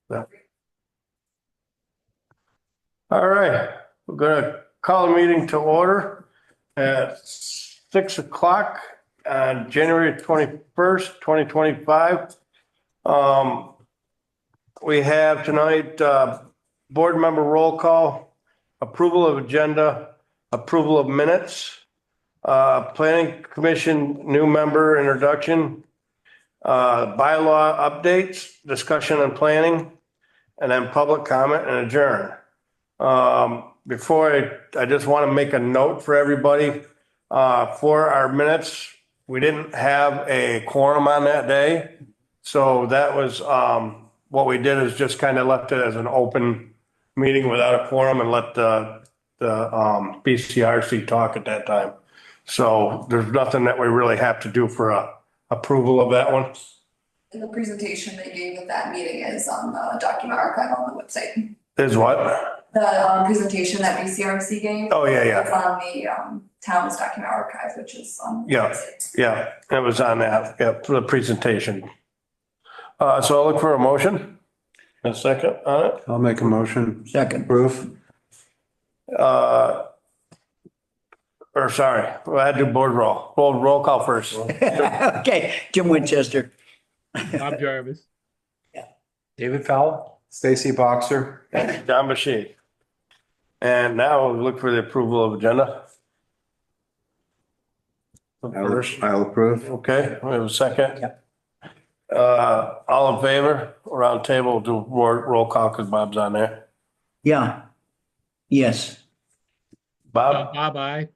Yeah. All right, we're gonna call the meeting to order at 6 o'clock on January 21st, 2025. We have tonight, board member roll call, approval of agenda, approval of minutes, planning commission new member introduction, bylaw updates, discussion on planning, and then public comment and adjourn. Before I just want to make a note for everybody, for our minutes, we didn't have a quorum on that day. So that was, what we did is just kind of left it as an open meeting without a quorum and let the BCRC talk at that time. So there's nothing that we really have to do for approval of that one. And the presentation they gave at that meeting is on the document archive on the website. Is what? The presentation that BCRC gave. Oh, yeah, yeah. It's on the town's document archive, which is on the Yeah. website. Yeah, it was on that, yeah, for the presentation. So I'll look for a motion. A second on it. I'll make a motion. Second. Proof. Or sorry, I had to do board roll call first. Okay, Jim Winchester. Bob Jarvis. David Powell. Stacy Boxer. John Bashy. And now we'll look for the approval of agenda. First, I'll approve. okay, we have a second. Yep. All in favor, round table, we'll do roll call because Bob's on there. Yeah. Yes. Bob, Bob, aye.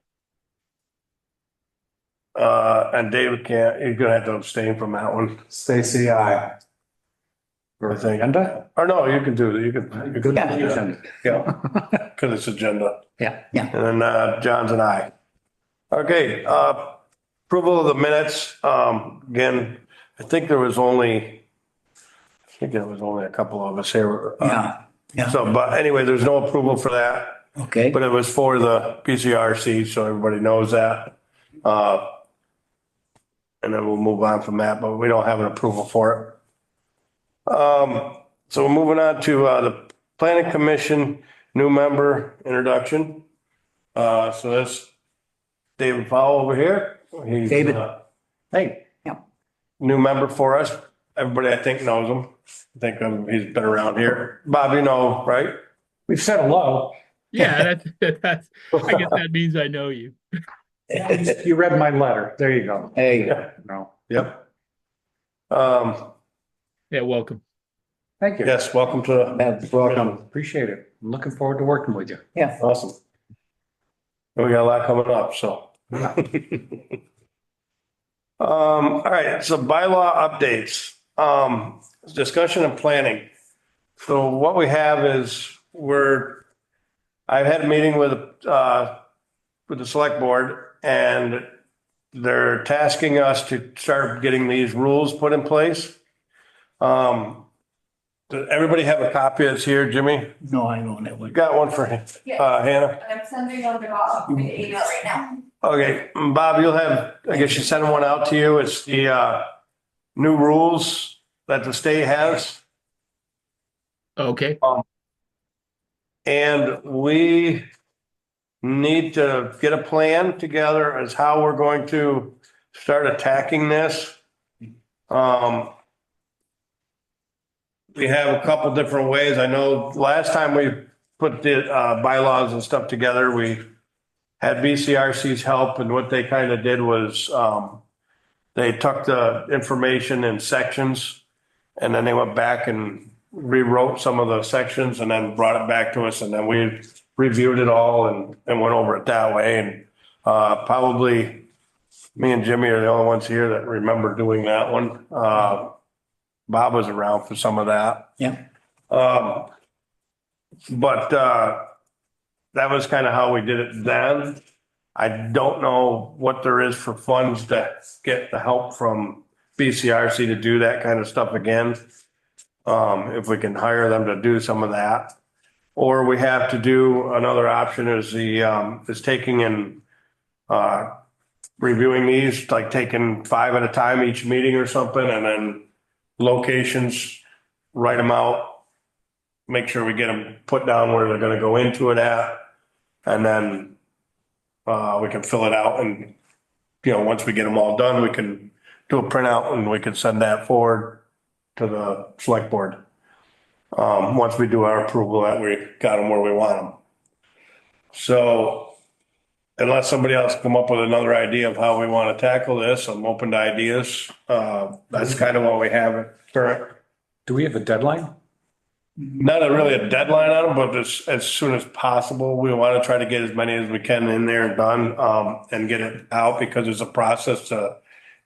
and David can't, you're gonna have to abstain from that one. Stacy, aye. I think. Agenda? Or no, you can do it, you could. Yeah. Yeah, because it's agenda. Yeah. And then John's and I. Okay, approval of the minutes. Again, I think there was only a couple of us here. Yeah. So, but anyway, there's no approval for that, Okay. but it was for the PCRC, so everybody knows that. And then we'll move on from that, but we don't have an approval for it. So we're moving on to the planning commission, new member introduction. So that's David Powell over here. He's David. Hey. Yeah. new member for us. Everybody, I think, knows him. I think he's been around here. Bob, you know, right? We've said hello. Yeah, that's, I guess that means I know you. You read my letter. There you go. Hey. No. Yep. Yeah, welcome. Thank you. Yes, welcome to, Welcome. Appreciate it. I'm looking forward to working with you. Yeah. awesome. We got a lot coming up, so. All right, so bylaw updates, discussion and planning. So what we have is I've had a meeting with the select board and they're tasking us to start getting these rules put in place. Does everybody have a copy that's here, Jimmy? No, I don't have We one. got one for Hannah? I'm sending on the Bob via email right now. Okay, Bob, you'll have, I guess you sent one out to you. It's the new rules that the state has. Okay. And we need to get a plan together as how we're going to start attacking this. We have a couple different ways. I know last time we put the bylaws and stuff together, we had BCRC's help, and what they kind of did was they took the information in sections and then they went back and rewrote some of the sections and then brought it back to us, and then we reviewed it all and went over it that way. And probably me and Jimmy are the only ones here that remember doing that one. Bob was around for some of that. Yeah. But that was kind of how we did it then. I don't know what there is for funds to get the help from BCRC to do that kind of stuff again. If we can hire them to do some of that. Or we have to do, another option is taking and reviewing these, like taking 5 at a time each meeting or something, and then locations, write them out, make sure we get them put down where they're gonna go into it at. And then, we can fill it out and, once we get them all done, we can do a printout and we can send that forward to the select board. Once we do our approval that we got them where we want them. So unless somebody else come up with another idea of how we want to tackle this, I'm open to ideas. That's kind of what we have current. Do we have a deadline? Not really a deadline on them, but as soon as possible. We want to try to get as many as we can in there and done, and get it out because there's a process to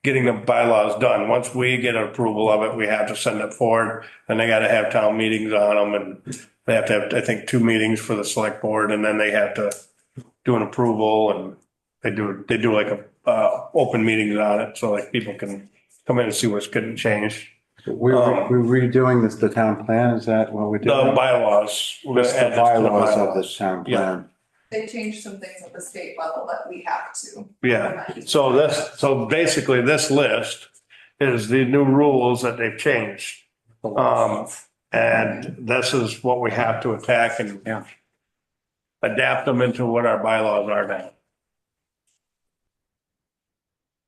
getting the bylaws done. Once we get approval of it, we have to send it forward and they got to have town meetings on them and they have to have, I think, 2 meetings for the select board and then they have to do an approval and they do like open meetings on it. So like people can come in and see what's getting changed. We're redoing the town plan, is that what we're The doing? bylaws. We're Just gonna the add this to the bylaws of bylaws. this town Yeah. plan. They changed some things at the state level that we have to. Yeah, implement. so basically this list is the new rules that they've changed. And this is what we have to attack and Yeah. adapt them into what our bylaws are now.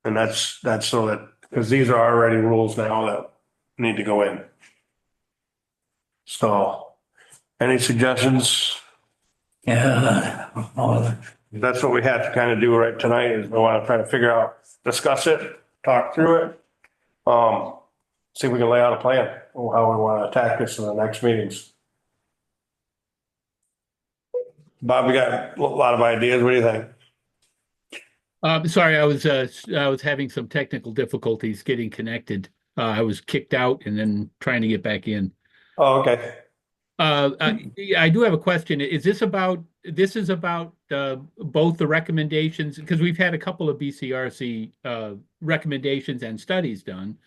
And that's so that, because these are already rules now that need to go in. So, any suggestions? Yeah. Oh, That's what we have to kind of do right tonight is we want to try to figure out, discuss it, talk through it. See if we can lay out a plan on how we want to attack this in the next meetings. Bob, we got a lot of ideas. What do you think? Sorry, I was having some technical difficulties getting connected. I was kicked out and then trying to get back in. Oh, okay. I do have a question. This is about both the recommendations, because we've had a couple of BCRC recommendations and studies done.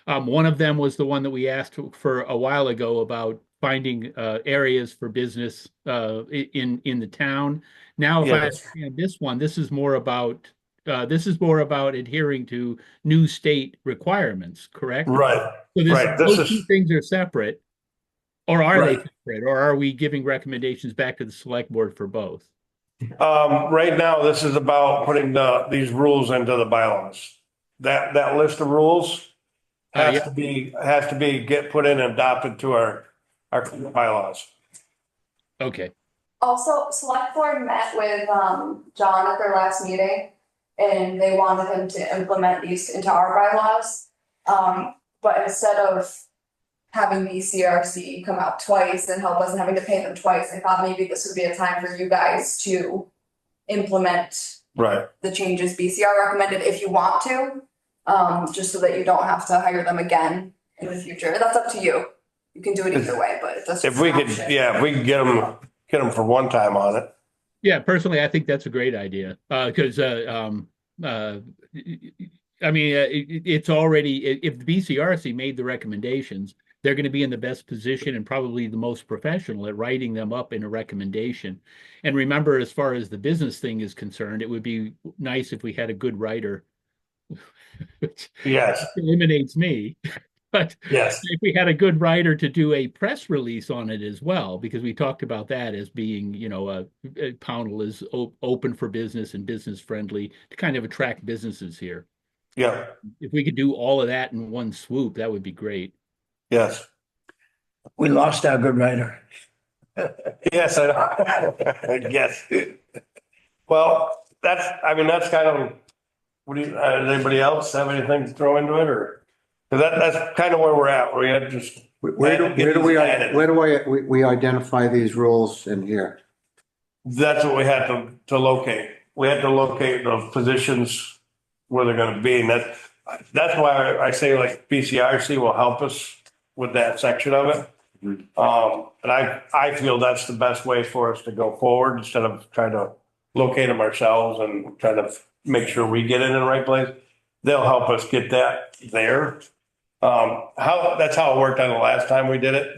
One of them was the one that we asked for a while ago about finding areas for business in the town. Now, if I Yes. understand this one, this is more about adhering to new state requirements, correct? Right. So Right, those this two is- things are separate, or are they Right. separate, or are we giving recommendations back to the select board for both? Right now, this is about putting these rules into the bylaws. That list of rules has Yeah. to be get put in and adopted to our bylaws. Okay. Also, select board met with John at their last meeting and they wanted him to implement these into our bylaws. But instead of having BCRC come out twice and help us and having to pay them twice, I thought maybe this would be a time for you guys to implement Right. the changes BCR recommended if you want to. Just so that you don't have to hire them again in the future. That's up to you. You can do it either way, but that's If just we an could, option. yeah, if we could get them for one time on it. Yeah, personally, I think that's a great idea because it's already, if the BCRC made the recommendations, they're going to be in the best position and probably the most professional at writing them up in a recommendation. And remember, as far as the business thing is concerned, it would be nice if we had a good writer, which Yes, eliminates me. But yes, if we had a good writer to do a press release on it as well, because we talked about that as being, Pownell is open for business and business friendly to kind of attract businesses here. yeah, If we could do all of that in one swoop, that would be great. yes. we lost our good writer. Yes, yes. Well, that's kind of, what do you, does anybody else have anything to throw into it or? Cause that's kind of where we're at. We had just. Where do we identify these rules in here? That's what we had to locate. We had to locate the positions where they're gonna be, and that's why I say like BCRC will help us with that section of it. And I feel that's the best way for us to go forward instead of trying to locate them ourselves and try to make sure we get it in the right place. They'll help us get that there. That's how it worked on the last time we did it.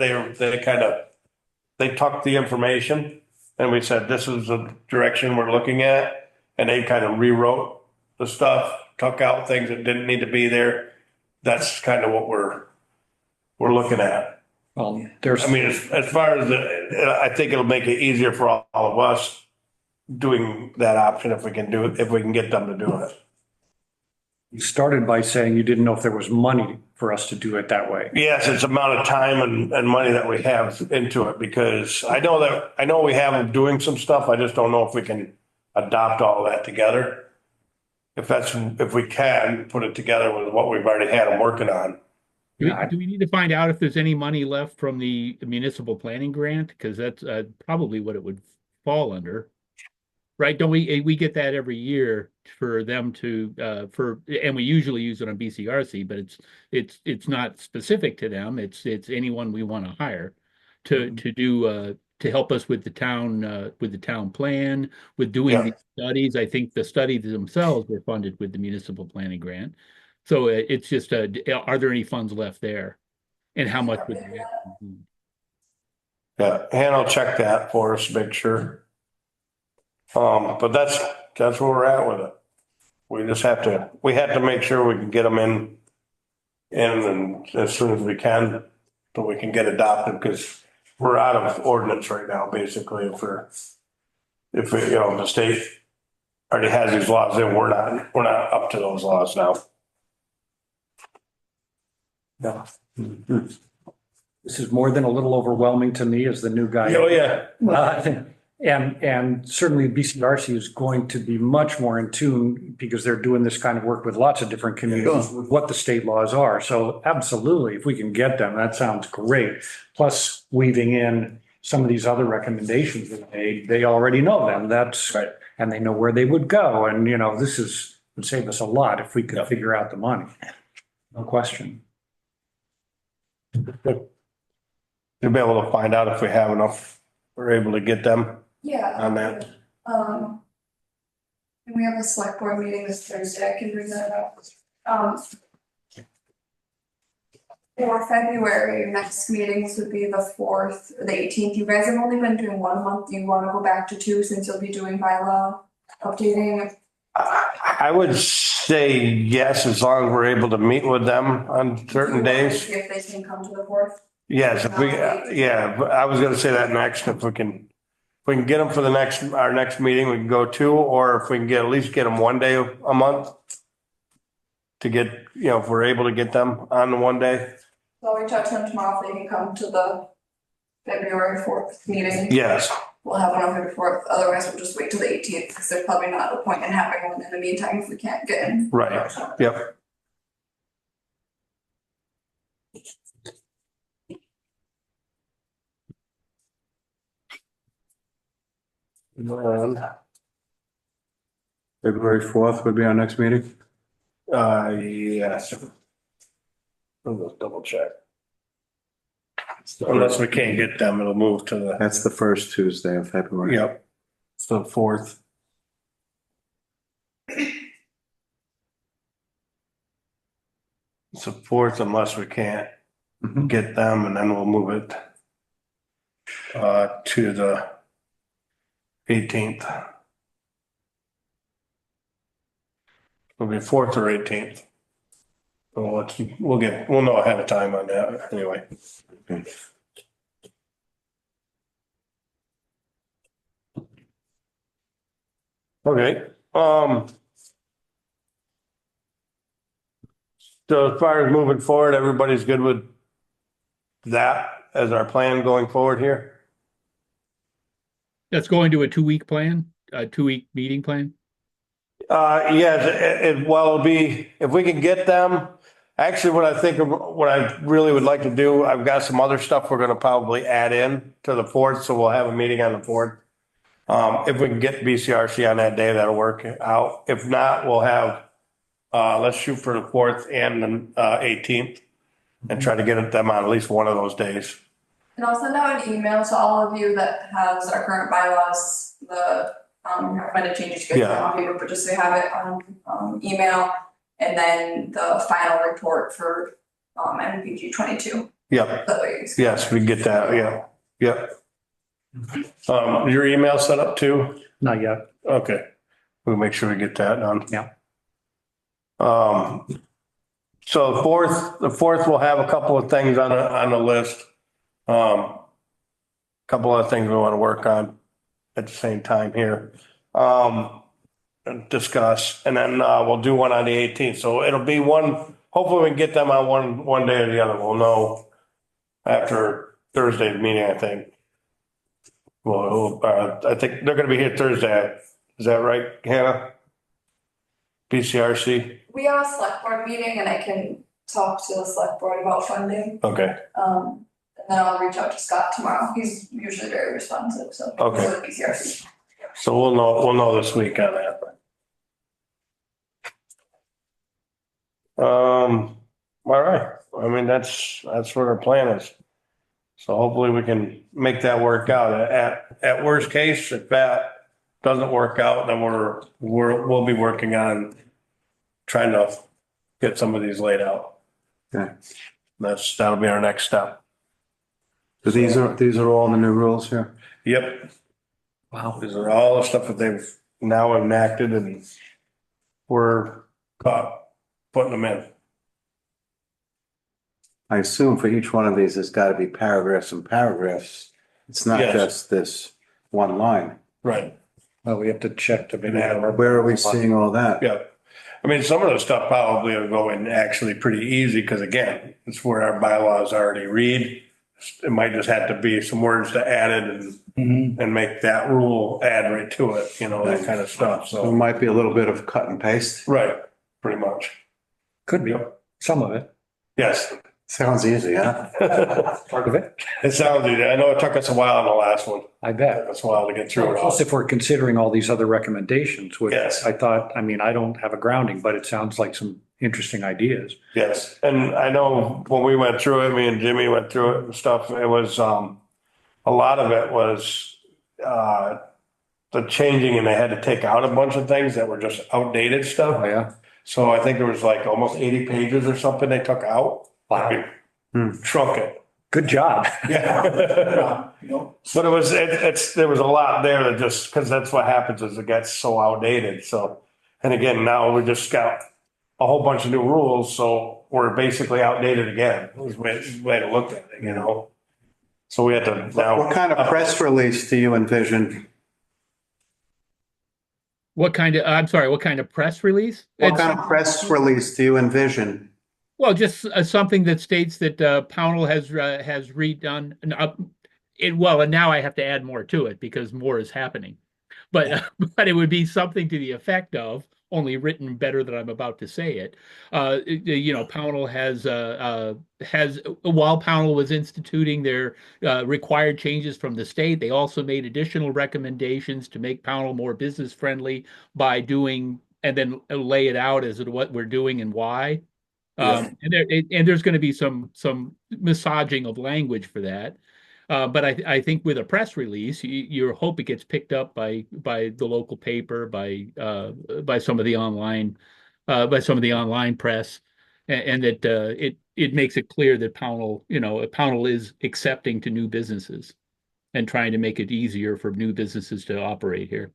They tucked the information and we said, this is the direction we're looking at. And they kind of rewrote the stuff, took out things that didn't need to be there. That's kind of what we're looking at. Well, there's, I mean, as far as I think it'll make it easier for all of us doing that option if we can do it, if we can get them to do it. you started by saying you didn't know if there was money for us to do it that way. Yes, it's amount of time and money that we have into it because I know we have them doing some stuff. I just don't know if we can adopt all that together. If we can put it together with what we've already had them working on. Do we need to find out if there's any money left from the municipal planning grant? Because that's probably what it would fall under. Right? Don't we get that every year for them to and we usually use it on BCRC, but it's not specific to them. It's anyone we want to hire to do to help us with the town plan, with doing the studies. I think the studies themselves were funded with the municipal planning grant. So it's just are there any funds left there? And how much would they have? Yeah, Hannah will check that for us, make sure. But that's where we're at with it. We just have to make sure we can get them in and as soon as we can, so we can get adopted, because we're out of ordinance right now, basically, if we, the state already has these laws in, we're not up to those laws now. Yeah. This is more than a little overwhelming to me as the new guy. Oh, yeah. And certainly BCRC is going to be much more in tune because they're doing this kind of work with lots of different communities with what the state laws are. So absolutely, if we can get them, that sounds great. Plus weaving in some of these other recommendations that they already know them. That's right. And they know where they would go. And, this would save us a lot if we could figure out the money. No question. You'll be able to find out if we have enough, we're able to get them. Yeah. On that. And we have a select board meeting this Thursday, I can bring that up. For February, next meetings would be the 4th or the 18th. You guys have only been doing 1 month. Do you want to go back to 2 since you'll be doing bylaw updating? I would say yes, as long as we're able to meet with them on certain days. If they can come to the 4th. Yes, if we, but I was gonna say that next, if we can get them for our next meeting, we can go 2, or if we can at least get them 1 day a month to get, if we're able to get them on the 1 day. So I'll reach out to them tomorrow if they can come to the February 4th meeting. Yes. We'll have one on February 4th, otherwise we'll just wait till the 18th, because there's probably not a point in having one in the meantime if we can't get in. Right, yep. February 4th would be our next meeting. Yes. Let's double check. Unless we can't get them, it'll move to the, That's the first Tuesday of February. yep, it's the 4th. It's the 4th unless we can't Mhm. get them, and then we'll move it to the 18th. It'll be 4th or 18th. So we'll know ahead of time on that anyway. Okay. Okay, so as far as moving forward, everybody's good with that as our plan going forward here? That's going to a 2-week plan, a 2-week meeting plan? Yes, it'll be, if we can get them, actually, what I really would like to do, I've got some other stuff we're gonna probably add in to the 4th, so we'll have a meeting on the 4th. If we can get BCRC on that day, that'll work out. If not, we'll have, let's shoot for the 4th and the 18th and try to get them on at least one of those days. And I'll send out an email to all of you that has our current bylaws, the recommended changes you guys Yeah. on paper, but just so you have it on email. And then the final report for MPG 22. Yep, That way you- yes, we can get that, yeah, yep. Your email set up too? Not yet. Okay, we'll make sure we get that done. Yeah. So the fourth will have a couple of things on the list. Couple other things we want to work on at the same time here. And discuss, and then, we'll do one on the 18th. So it'll be one, hopefully we can get them on one day or the other. We'll know after Thursday's meeting, I think. Well, I think they're gonna be here Thursday. Is that right, Hannah? BCRC? We have a select board meeting and I can talk to the select board about funding. Okay, And then I'll reach out to Scott tomorrow. He's usually very responsive, so. Okay. With BCRC. so we'll know this week on that. All right. I mean, that's what our plan is. So hopefully we can make that work out. At worst case, if that doesn't work out, then we'll be working on trying to get some of these laid out. Okay. That'll be our next step. So these are all the new rules here? Yep. Wow. These are all the stuff that they've now enacted and we're putting them in. I assume for each one of these, there's got to be paragraphs and paragraphs. It's not Yes. just this one line. Right. Well, we have to check to make. Where are we seeing all that? Yeah. I mean, some of the stuff probably will go in actually pretty easy because again, it's where our bylaws already read. It might just have to be some words to add it and make that rule add right to it, that kind of stuff. So it So, might be a little bit of cut and paste. right, pretty much. Could be, some of it, Yes. Sounds easy, huh? part of it, It sounds easy. I know it took us a while on the last one. I bet. It took us a while to get through it all. Plus, if we're considering all these other recommendations, which Yes. I thought, I mean, I don't have a grounding, but it sounds like some interesting ideas. Yes, and I know when we went through it, me and Jimmy went through it and stuff, it was, a lot of it was, the changing and they had to take out a bunch of things that were just outdated Oh, stuff. yeah. So I think there was like almost 80 pages or something they took out. Wow. Shrunk it. Good job. Yeah. But there was a lot there that just, because that's what happens is it gets so outdated. So, and again, now we just got a whole bunch of new rules, so we're basically outdated again. It was the way to look at it. So we had to now. What kind of press release do you envision? What kind of press release? What kind of press release do you envision? Well, just something that states that Pownell has redone. And now I have to add more to it because more is happening. But but it would be something to the effect of, only written better than I'm about to say it. Pownell has while Pownell was instituting their required changes from the state, they also made additional recommendations to make Pownell more business friendly by doing and then lay it out as to what we're doing and why. And there's going to be some massaging of language for that. But I think with a press release, you hope it gets picked up by the local paper, by some of the online press, and that it makes it clear that Pownell is accepting to new businesses and trying to make it easier for new businesses to operate here.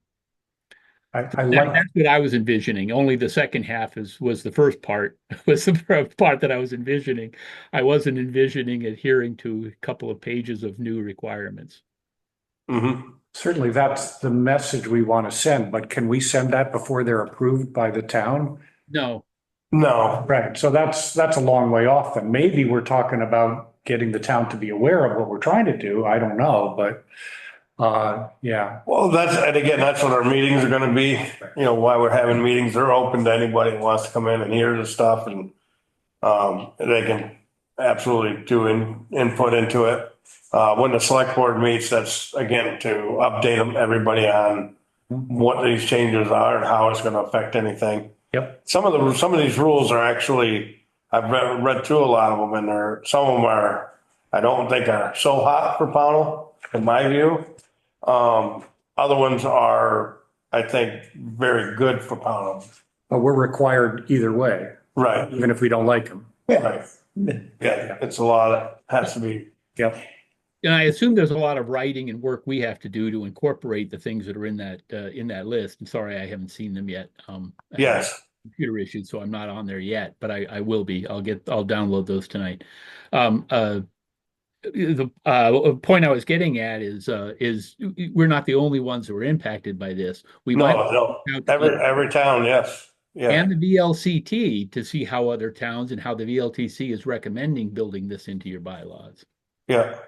I That's like, what I was envisioning. Only the second half was the first part, was the part that I was envisioning. I wasn't envisioning adhering to a couple of pages of new requirements. Mhm. certainly that's the message we want to send, but can we send that before they're approved by the town? No, No, Right, so that's a long way off, and maybe we're talking about getting the town to be aware of what we're trying to do, I don't know, but yeah. well, that's what our meetings are gonna be, why we're having meetings. They're open to anybody who wants to come in and hear the stuff and they can absolutely do input into it. When the select board meets, that's again to update everybody on what these changes are and how it's gonna affect anything. Yep. Some of these rules are actually, I've read through a lot of them and some of them are, I don't think are so hot for Pownell, in my view. Other ones are, I think, very good for Pownell. But we're required either way, Right, even if we don't like them. right. Yeah, it's a lot that has to be, Yep. and I assume there's a lot of writing and work we have to do to incorporate the things that are in that list. I'm sorry, I haven't seen them yet. I have yes. computer issues, so I'm not on there yet, but I will be. I'll download those tonight. the point I was getting at is we're not the only ones who are impacted by this. We might No, every town, yes, yeah, and the VLCT to see how other towns and how the VLTC is recommending building this into your bylaws. yeah,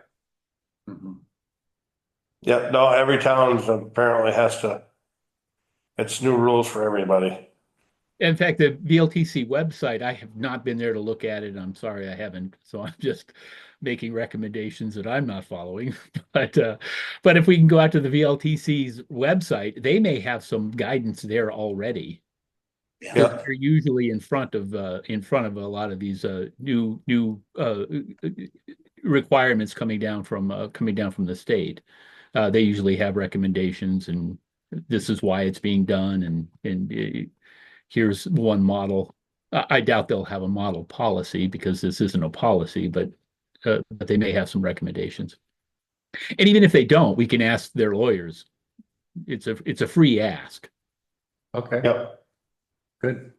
yeah. No, every town apparently has to. It's new rules for everybody. In fact, the VLTC website, I have not been there to look at it. I'm sorry I haven't. So I'm just making recommendations that I'm not following. But if we can go out to the VLTC's website, they may have some guidance there already. Yeah, They're usually in front of a lot of these new requirements coming down from the state. They usually have recommendations, and this is why it's being done, and here's one model. I doubt they'll have a model policy because this isn't a policy, but they may have some recommendations. And even if they don't, we can ask their lawyers. It's a free ask. Okay, yep. good.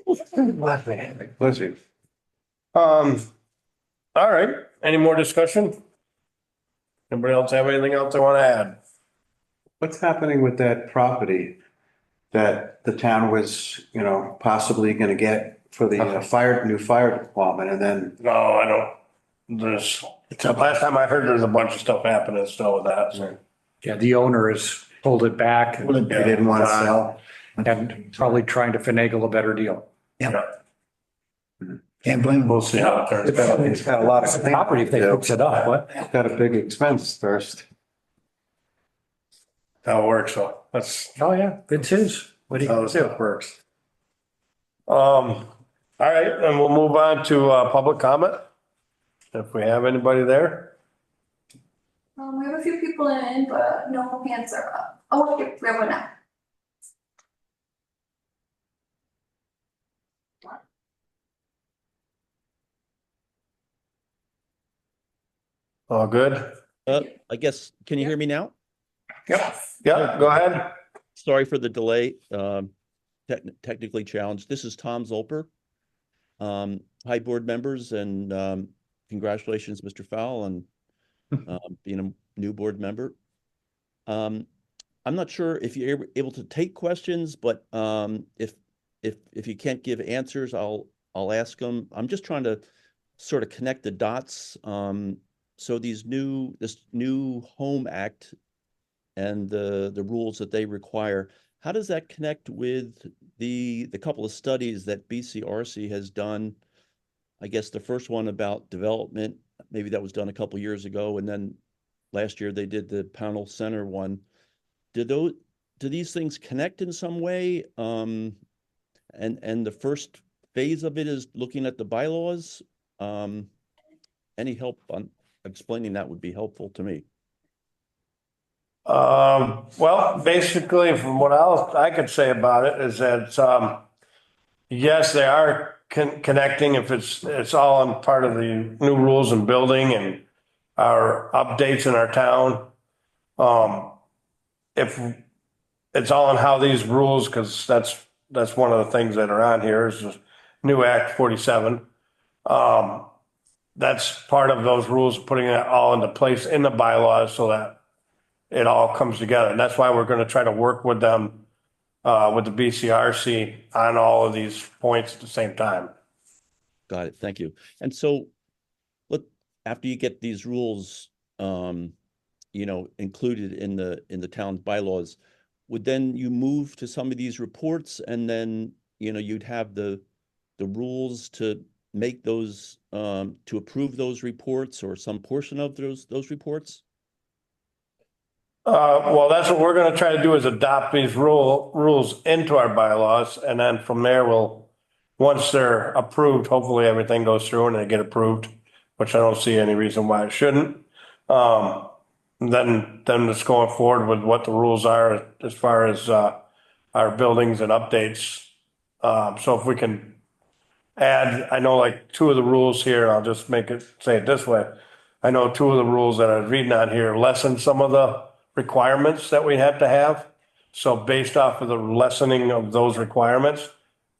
Bless you. All right. Any more discussion? Anybody else have anything else they want to add? What's happening with that property that the town was, possibly going to get for the new fire department, and then No, I don't. The last time I heard, there's a bunch of stuff happening still with that. So. Yeah, the owner has pulled it back they didn't want to sell? and probably trying to finagle a better deal. Yeah. Can't blame them. We'll see. Yeah. It's got a lot of Property if they fix it up, what? It's got a big expense first. How it works. So that's Oh, yeah, it's his. What do how you this do? stuff works. All right, and we'll move on to public comment. If we have anybody there. We have a few people in, but no hands are up. Oh, okay, we have one now. All good? I guess, can you hear me now? Yep. Yeah, go ahead. Sorry for the delay. Technically challenged. This is Tom Zolper. Hi, board members, and congratulations, Mr. Fowle, on being a new board member. I'm not sure if you're able to take questions, but if you can't give answers, I'll ask them. I'm just trying to sort of connect the dots. So this new Home Act and the rules that they require, how does that connect with the couple of studies that BCRC has done? I guess the first one about development, maybe that was done a couple years ago, and then last year they did the Pownell Center one. Do these things connect in some way? And the first phase of it is looking at the bylaws. Any help on explaining that would be helpful to me. Well, basically, from what I could say about it is that yes, they are connecting if it's all in part of the new rules and building and our updates in our town. If it's all in how these rules, because that's one of the things that are on here is the new Act 47. That's part of those rules, putting it all into place in the bylaws so that it all comes together. And that's why we're going to try to work with them, with the BCRC on all of these points at the same time. Got it. Thank you. And so after you get these rules, included in the town's bylaws, would then you move to some of these reports, and then, you'd have the rules to make those, to approve those reports or some portion of those reports? Well, that's what we're going to try to do is adopt these rules into our bylaws. And then from there, once they're approved, hopefully everything goes through and they get approved, which I don't see any reason why it shouldn't. Then just going forward with what the rules are as far as our buildings and updates. So if we can add, I know like two of the rules here, I'll just say it this way. I know two of the rules that I was reading on here lessen some of the requirements that we have to have. So based off of the lessening of those requirements,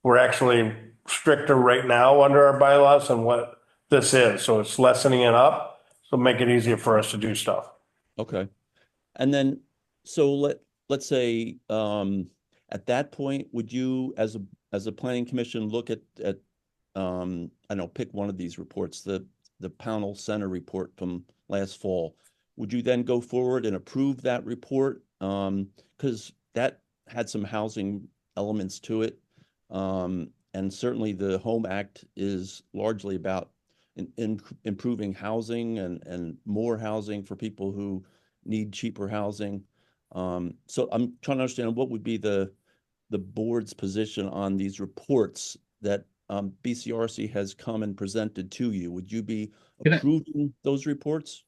we're actually stricter right now under our bylaws than what this is. So it's lessening it up, so make it easier for us to do stuff. Okay. And then, so let's say, at that point, would you, as a planning commission, look at, I don't know, pick one of these reports, the Pownell Center report from last fall. Would you then go forward and approve that report? Because that had some housing elements to it. And certainly the Home Act is largely about improving housing and more housing for people who need cheaper housing. So I'm trying to understand what would be the board's position on these reports that BCRC has come and presented to you. Would you be approving those reports?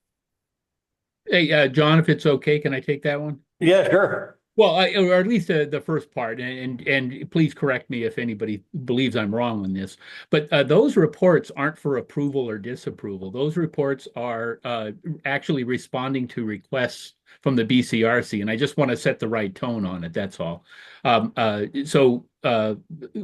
Hey, John, if it's okay, can I take that one? Yeah, sure. Well, or at least the first part, and please correct me if anybody believes I'm wrong on this. But those reports aren't for approval or disapproval. Those reports are actually responding to requests from the BCRC, and I just want to set the right tone on it. That's all. So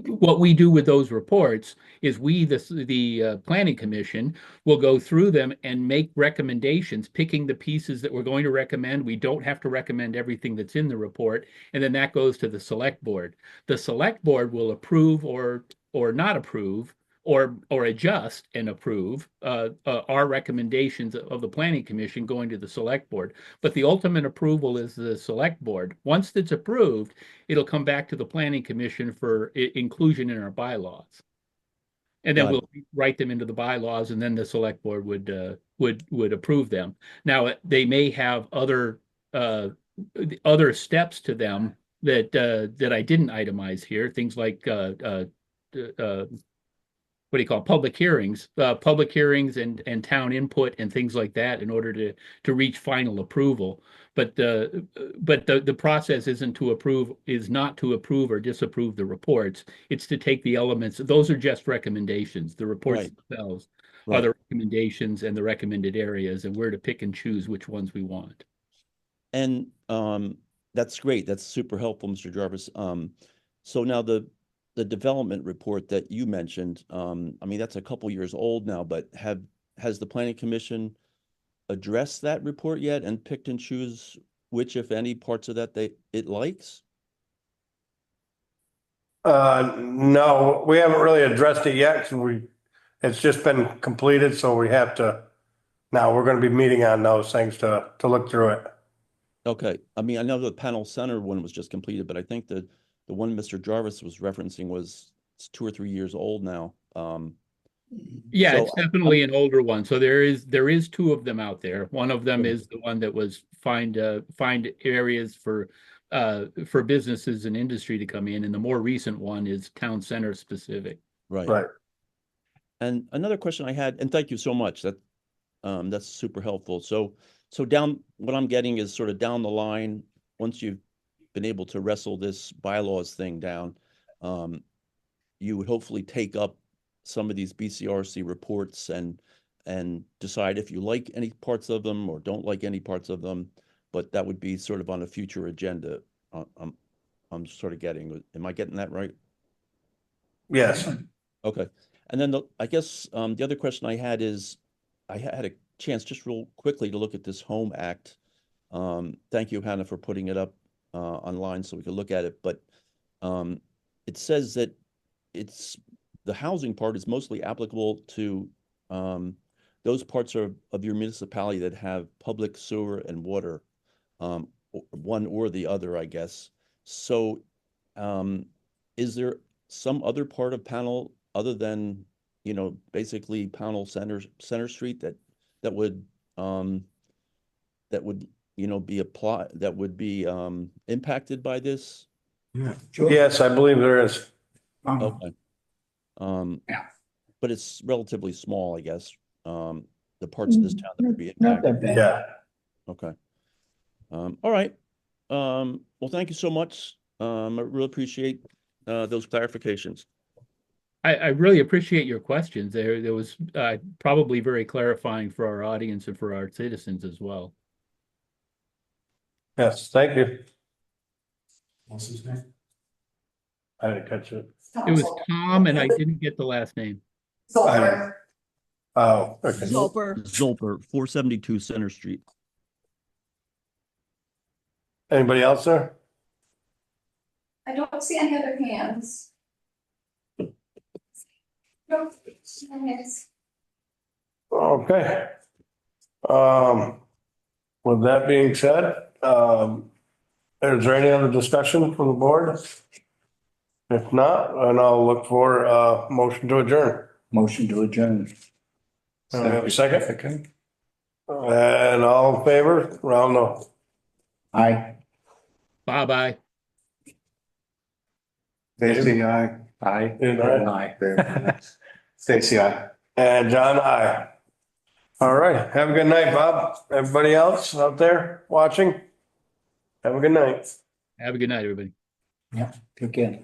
what we do with those reports is the Planning Commission, will go through them and make recommendations, picking the pieces that we're going to recommend. We don't have to recommend everything that's in the report, and then that goes to the Select Board. The Select Board will approve or not approve, or adjust and approve our recommendations of the Planning Commission going to the Select Board. But the ultimate approval is the Select Board. Once it's approved, it'll come back to the Planning Commission for inclusion in our bylaws. And then we'll write them into the bylaws, and then the Select Board would approve them. Now, they may have other steps to them that I didn't itemize here. Things like what do you call public hearings and town input and things like that in order to reach final approval. But the process is not to approve or disapprove the reports. It's to take the elements. Those are just recommendations. The reports themselves are the recommendations and the recommended areas, and we're to pick and choose which ones we want. And that's great. That's super helpful, Mr. Jarvis. So now the development report that you mentioned, I mean, that's a couple years old now, but has the Planning Commission addressed that report yet and picked and choose which, if any, parts of that it likes? No, we haven't really addressed it yet, because it's just been completed, so we have to, now we're gonna be meeting on those things to look through it. Okay. I mean, I know the Pownell Center one was just completed, but I think the one Mr. Jarvis was referencing it's 2 or 3 years old now. Yeah, so it's definitely an older one. So there is 2 of them out there. One of them is the one that was find areas for businesses and industry to come in, and the more recent one is town center specific. Right. And another question I had, and thank you so much. That's super helpful. So what I'm getting is sort of down the line, once you've been able to wrestle this bylaws thing down, you would hopefully take up some of these BCRC reports and decide if you like any parts of them or don't like any parts of them, but that would be sort of on a future agenda. I'm sort of getting, am I getting that right? Yes. Okay. And then I guess the other question I had is, I had a chance just real quickly to look at this Home Act. Thank you, Hannah, for putting it up online so we could look at it. But it says that the housing part is mostly applicable to those parts of your municipality that have public sewer and water, one or the other, I guess. So is there some other part of Pownell other than, basically Pownell Center Street that would be impacted by this? Yeah, sure. Yes, I believe there is. Okay. Yeah. But it's relatively small, I guess. The parts of this town that would be Not impacted. that bad. Yeah. Okay. All right. Well, thank you so much. I really appreciate those clarifications. I really appreciate your questions. There was probably very clarifying for our audience and for our citizens as well. Yes, thank you. What's his name? I didn't catch it. It was Tom, and I didn't get the last name. Zolper. Oh, okay. Zolper, 472 Center Street. Anybody else there? I don't see any other hands. Nope. Yes. Okay. With that being said, is there any other discussion from the board? If not, then I'll look for a motion to adjourn. Motion to adjourn. Have a second? And all in favor? Round no. Aye. Bye-bye. Stacy, aye. Aye. Aye. Aye. Stacy, aye. And John, aye. All right. Have a good night, Bob. Everybody else out there watching? Have a good night. Have a good night, everybody. Again.